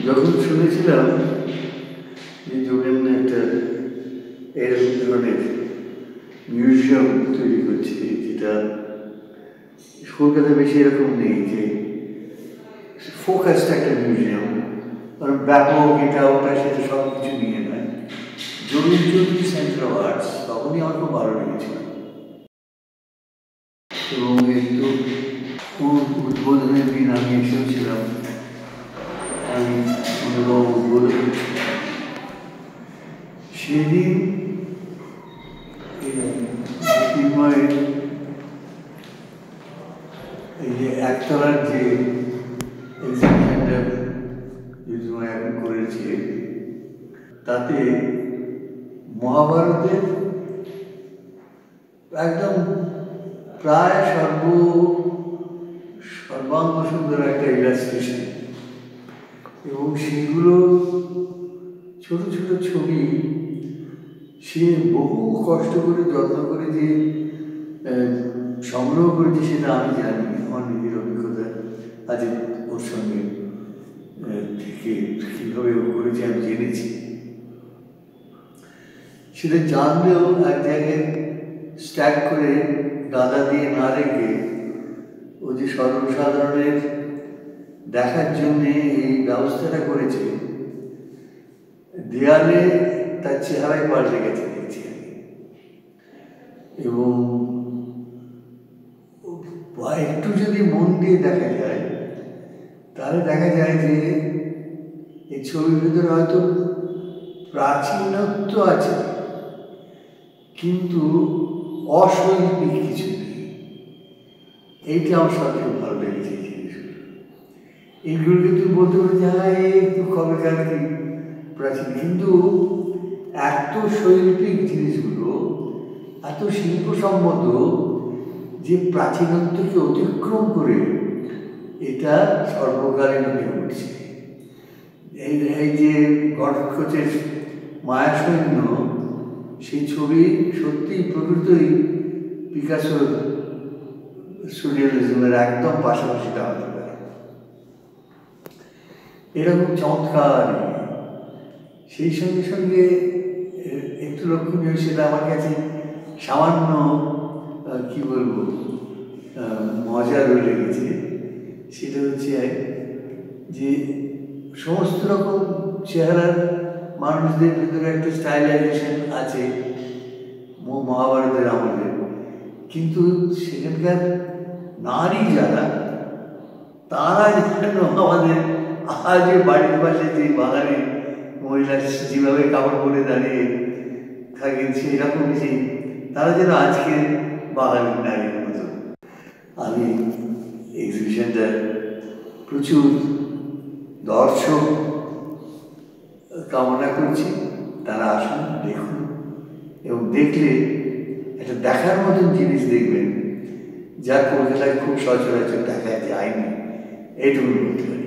যখন শুনেছিলাম যে যোগেন একটা এরকম ধরনের মিউজিয়াম তৈরি করছে, যেটা কলকাতায় বেশি এরকম নেই, যে ফোকাসড একটা মিউজিয়াম, কারণ ব্যাপক এটা ওটা সেটা সব কিছু নিয়ে নয়, Jogen Chowdhury centre of arts, তখনই আমার খুব ভালো লেগেছিল। এবং একটু উদ্বোধনের দিন আমি এসেছিলাম, আমি উদ্বোধন সেদিন জ্যোতির্ময়ের এই যে একতলার যে এক্সিবিশনটা জ্যোতির্ময় এখন করেছে, তাতে মহাভারতের একদম প্রায় সর্বাঙ্গ সুন্দর একটা ইলাস্ট্রেশন, এবং সেগুলো ছোট ছোট ছবি সে বহু কষ্ট করে যত্ন করে যে সংগ্রহ করেছে সেটা আমি জানি, আমার নিজের অভিজ্ঞতা আছে ওর সঙ্গে থেকে কীভাবে ও করেছে আমি জেনেছি। সেটা জানলেও এক জায়গায় স্ট্যাক করে গাদা দিয়ে না রেখে ও যে সর্বসাধারণের দেখার জন্যে এই ব্যবস্থাটা করেছে, দেয়ালে তার চেহারায় পাল্টে গেছে দেখছি আমি। এবং একটু যদি মন দিয়ে দেখা যায় তাহলে দেখা যায় যে এই ছবির ভিতরে হয়তো প্রাচীনত্ব আছে, কিন্তু অশৈল্পিক কিছু নেই। এইটা আমার সবচেয়ে ভালো লেগেছে এই জিনিসগুলো। এইগুলো কিন্তু বলতে পারি যে হ্যাঁ একটু কবেকার কি প্রাচীন, কিন্তু এত শৈল্পিক জিনিসগুলো এত শিল্পসম্মত যে প্রাচীনত্বকে অতিক্রম করে এটা সর্বকালীন হয়ে উঠছে। এই যে ঘটকোচের মায়াসৈন্য, সেই ছবি সত্যি প্রকৃতই পিকাসোর সুরিয়ালিজমের একদম পাশাপাশি দাঁড়াতে পারে, এরকম চমৎকার। সেই সঙ্গে সঙ্গে একটু লক্ষণীয়, সেটা আমার কাছে সামান্য কি বলবো মজারও লেগেছে, সেটা হচ্ছে যে সমস্ত রকম চেহারার মানুষদের ভিতরে একটা স্টাইলাইজেশন আছে মহাভারতের আমলে, কিন্তু সেখানকার নারী যারা, তারা যেন আমাদের আজ বাড়ির পাশে যে বাঙালি মহিলা যেভাবে কাপড় পরে দাঁড়িয়ে থাকেন সেরকম যে তারা যেন আজকে বাঙালি নারীর মতো। আমি এক্সিবিশনটা প্রচুর দর্শক কামনা করছি, তারা আসুন, দেখুন, এবং দেখলে একটা দেখার মতন জিনিস দেখবেন যা কলকাতায় খুব সচরাচর দেখা যায়নি, এইটুকু বলতে পারি।